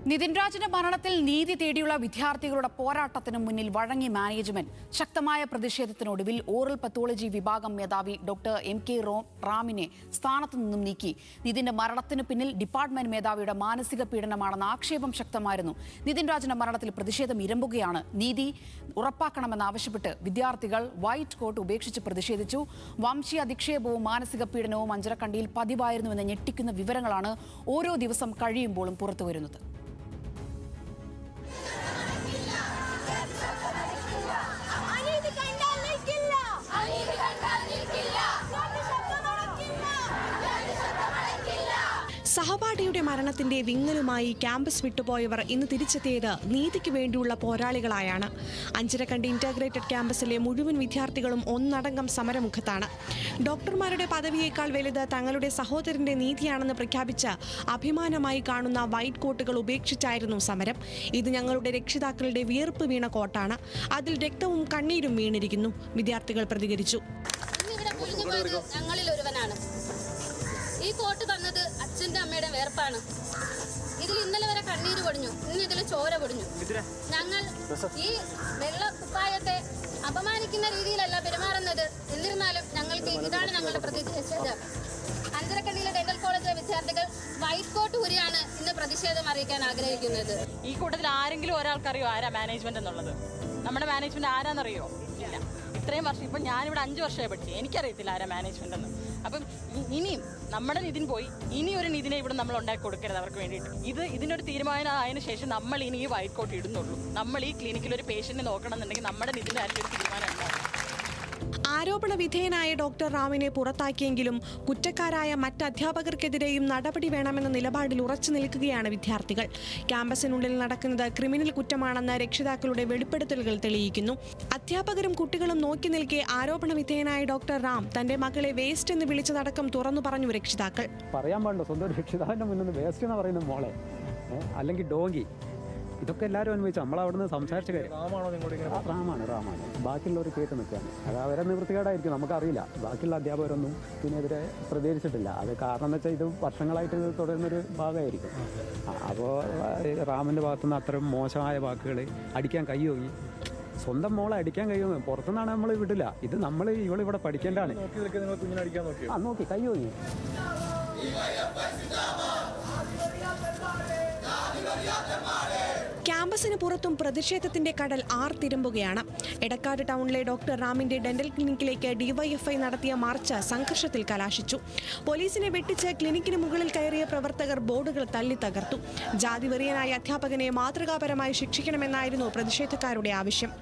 നിതിൻ രാജിന്റെ മരണത്തിൽ നീതി തേടിയുള്ള വിദ്യാർത്ഥികളുടെ പോരാട്ടത്തിന് മുന്നിൽ വഴങ്ങി മാനേജ്മെന്റ്. ശക്തമായ പ്രതിഷേധത്തിനൊടുവിൽ ഓറൽ പത്തോളജി വിഭാഗം മേധാവി ഡോക്ടർ എം.കെ. റാമിനെ സ്ഥാനത്തു നിന്നും നീക്കി. നിതിന്റെ മരണത്തിന് പിന്നിൽ ഡിപ്പാർട്ട്മെന്റ് മേധാവിയുടെ മാനസിക പീഡനമാണെന്ന ആക്ഷേപം ശക്തമായിരുന്നു. നിതിൻ രാജിന്റെ മരണത്തിൽ പ്രതിഷേധം ഇരമ്പുകയാണ്. നീതി ഉറപ്പാക്കണമെന്നാവശ്യപ്പെട്ട് വിദ്യാർത്ഥികൾ വൈറ്റ് കോട്ട് ഉപേക്ഷിച്ച് പ്രതിഷേധിച്ചു. വംശീയ അധിക്ഷേപവും മാനസിക പീഡനവും അഞ്ചരക്കണ്ടിയിൽ പതിവായിരുന്നുവെന്ന് ഞെട്ടിക്കുന്ന വിവരങ്ങളാണ് ഓരോ ദിവസം കഴിയുമ്പോഴും പുറത്തുവരുന്നത്. സഹപാഠിയുടെ മരണത്തിന്റെ വിങ്ങലുമായി ക്യാമ്പസ് വിട്ടുപോയവർ ഇന്ന് തിരിച്ചെത്തിയത് നീതിക്ക് വേണ്ടിയുള്ള പോരാളികളായാണ്. അഞ്ചരക്കണ്ടി ഇന്റഗ്രേറ്റഡ് ക്യാമ്പസിലെ മുഴുവൻ വിദ്യാർത്ഥികളും ഒന്നടങ്കം സമരമുഖത്താണ്. ഡോക്ടർമാരുടെ പദവിയേക്കാൾ വലുത് തങ്ങളുടെ സഹോദരന്റെ നീതിയാണെന്ന് പ്രഖ്യാപിച്ച് അഭിമാനമായി കാണുന്ന വൈറ്റ് കോട്ടുകൾ ഉപേക്ഷിച്ചായിരുന്നു സമരം. ഇത് ഞങ്ങളുടെ രക്ഷിതാക്കളുടെ വിയർപ്പ് വീണ കോട്ടാണ്. അതിൽ രക്തവും കണ്ണീരും വീണിരിക്കുന്നു. വിദ്യാർത്ഥികൾ പ്രതികരിച്ചു. ഈ കോട്ട് തന്നത് അച്ഛൻ്റെ അമ്മയുടെ വേർപ്പാണ്. ഇതിൽ ഇന്നലെ വരെ കണ്ണീര് പൊടിഞ്ഞു, ഇന്ന് ഇതിൽ ചോര പൊടിഞ്ഞു. ഞങ്ങൾ ഈ വെള്ള കുപ്പായത്തെ അപമാനിക്കുന്ന രീതിയിലല്ല പെരുമാറുന്നത്. എന്നിരുന്നാലും ഞങ്ങൾക്ക് ഇതാണ് ഞങ്ങളുടെ പ്രതിഷേധം. അഞ്ചരക്കണ്ടിയിലെ ഡെന്റൽ കോളേജിലെ വിദ്യാർത്ഥികൾ വൈറ്റ് കോട്ട് ഊരിയാണ് ഇന്ന് പ്രതിഷേധം അറിയിക്കാൻ ആഗ്രഹിക്കുന്നത്. ഈ കൂട്ടത്തിൽ ആരെങ്കിലും ഒരാൾക്കറിയോ ആരാ മാനേജ്മെന്റ് എന്നുള്ളത്? നമ്മുടെ മാനേജ്മെന്റ് ആരാന്നറിയോ? ഇല്ല. ഇത്രയും വർഷം ഇപ്പം ഞാനിവിടെ 5 വർഷമായി പഠിച്ചു, എനിക്കറിയത്തില്ല ആരാ മാനേജ്മെന്റ് എന്ന്. അപ്പം ഇനിയും നമ്മുടെ നിതിൻ പോയി, ഇനി ഒരു നിതിനെ ഇവിടെ നമ്മൾ ഉണ്ടാക്കി കൊടുക്കരുത് അവർക്ക് വേണ്ടിയിട്ട്. ഇതിനൊരു തീരുമാനം ആയതിനു ശേഷം നമ്മൾ ഇനി ഈ വൈറ്റ് കോട്ട് ഇടുന്നുള്ളൂ. നമ്മൾ ഈ ക്ലിനിക്കിൽ ഒരു പേഷ്യന്റിനെ നോക്കണം എന്നുണ്ടെങ്കിൽ നമ്മുടെ നിതിൻ്റെ കാര്യത്തിൽ ഒരു തീരുമാനം ഉണ്ടാവും. ആരോപണ വിധേയനായ ഡോക്ടർ റാമിനെ പുറത്താക്കിയെങ്കിലും കുറ്റക്കാരായ മറ്റ് അധ്യാപകർക്കെതിരെയും നടപടി വേണമെന്ന നിലപാടിൽ ഉറച്ചു നിൽക്കുകയാണ് വിദ്യാർത്ഥികൾ. ക്യാമ്പസിനുള്ളിൽ നടക്കുന്നത് ക്രിമിനൽ കുറ്റമാണെന്ന് രക്ഷിതാക്കളുടെ വെളിപ്പെടുത്തലുകൾ തെളിയിക്കുന്നു. അധ്യാപകരും കുട്ടികളും നോക്കി നിൽക്കെ ആരോപണ വിധേയനായ ഡോക്ടർ റാം തന്റെ മകളെ വേസ്റ്റ് എന്ന് വിളിച്ചതടക്കം തുറന്നു പറഞ്ഞു രക്ഷിതാക്കൾ. പറയാൻ പാടില്ല, സ്വന്തം രക്ഷിതാവിന്റെ മുന്നിൽ വേസ്റ്റ് എന്ന് പറയുന്ന മോളെ, അല്ലെങ്കിൽ ഡോങ്കി, ഇതൊക്കെ എല്ലാവരും അനുഭവിച്ചു. നമ്മളവിടുന്ന് സംസാരിച്ച കാര്യം റാമാണ്. ബാക്കിയുള്ളവർ കേട്ട് നിൽക്കുകയാണ്. അത് അവരെ നിവൃത്തികേടായിരിക്കും, നമുക്കറിയില്ല. ബാക്കിയുള്ള അധ്യാപകരൊന്നും ഇതിനെതിരെ പ്രതികരിച്ചിട്ടില്ല. അത് കാരണം എന്ന് വെച്ചാൽ ഇത് വർഷങ്ങളായിട്ട് ഇത് തുടരുന്നൊരു ഭാഗമായിരിക്കും. അപ്പോൾ റാമിൻ്റെ ഭാഗത്തുനിന്ന് അത്തരം മോശമായ വാക്കുകൾ അടിക്കാൻ കഴിയുമോ? സ്വന്തം മോളെ അടിക്കാൻ കഴിയുമോ? പുറത്തുനിന്നാണ് നമ്മൾ വിടില്ല. ഇത് നമ്മൾ ഇവളിവിടെ പഠിക്കേണ്ടതാണ്. നോക്കി കഴിയുമോ? ക്യാമ്പസിന് പുറത്തും പ്രതിഷേധത്തിന്റെ കടൽ ആർത്തിരമ്പുകയാണ്. എടക്കാട് ടൗണിലെ ഡോക്ടർ റാമിന്റെ ഡെന്റൽ ക്ലിനിക്കിലേക്ക് ഡിവൈഎഫ്ഐ നടത്തിയ മാർച്ച് സംഘർഷത്തിൽ കലാശിച്ചു. പോലീസിനെ വെട്ടിച്ച് ക്ലിനിക്കിന് മുകളിൽ കയറിയ പ്രവർത്തകർ ബോർഡുകൾ തല്ലി തകർത്തു. ജാതിവെറിയനായ അധ്യാപകനെ മാതൃകാപരമായി ശിക്ഷിക്കണമെന്നായിരുന്നു പ്രതിഷേധക്കാരുടെ ആവശ്യം.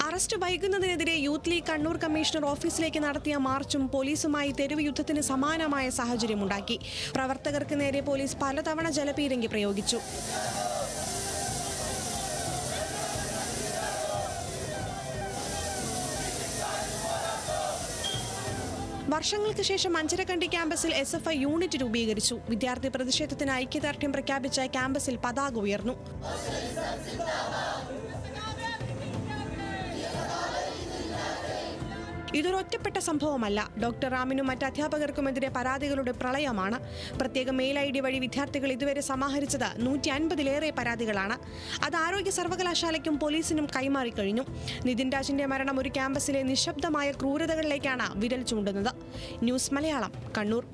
അറസ്റ്റ് വൈകുന്നതിനെതിരെ യൂത്ത് ലീഗ് കണ്ണൂർ കമ്മീഷണർ ഓഫീസിലേക്ക് നടത്തിയ മാർച്ചും പോലീസുമായി തെരുവ് യുദ്ധത്തിന് സമാനമായ സാഹചര്യമുണ്ടാക്കി. പ്രവർത്തകർക്ക് നേരെ പോലീസ് പലതവണ ജലപീരങ്കി പ്രയോഗിച്ചു. വർഷങ്ങൾക്ക് ശേഷം അഞ്ചരക്കണ്ടി ക്യാമ്പസിൽ SFI യൂണിറ്റ് രൂപീകരിച്ചു. വിദ്യാർത്ഥി പ്രതിഷേധത്തിന് ഐക്യദാർഢ്യം പ്രഖ്യാപിച്ച ക്യാമ്പസിൽ പതാക ഉയർന്നു. ഇതൊരൊറ്റപ്പെട്ട സംഭവമല്ല. ഡോക്ടർ റാമിനും മറ്റ് അധ്യാപകർക്കുമെതിരെ പരാതികളുടെ പ്രളയമാണ്. പ്രത്യേക മെയിൽ ID വഴി വിദ്യാർത്ഥികൾ ഇതുവരെ സമാഹരിച്ചത് 150-ലേറെ പരാതികളാണ്. അത് ആരോഗ്യ സർവകലാശാലയ്ക്കും പോലീസിനും കൈമാറിക്കഴിഞ്ഞു. നിതിൻ രാജിന്റെ മരണം ഒരു ക്യാമ്പസിലെ നിശബ്ദമായ ക്രൂരതകളിലേക്കാണ് വിരൽ ചൂണ്ടുന്നത്. ന്യൂസ് മലയാളം, കണ്ണൂർ.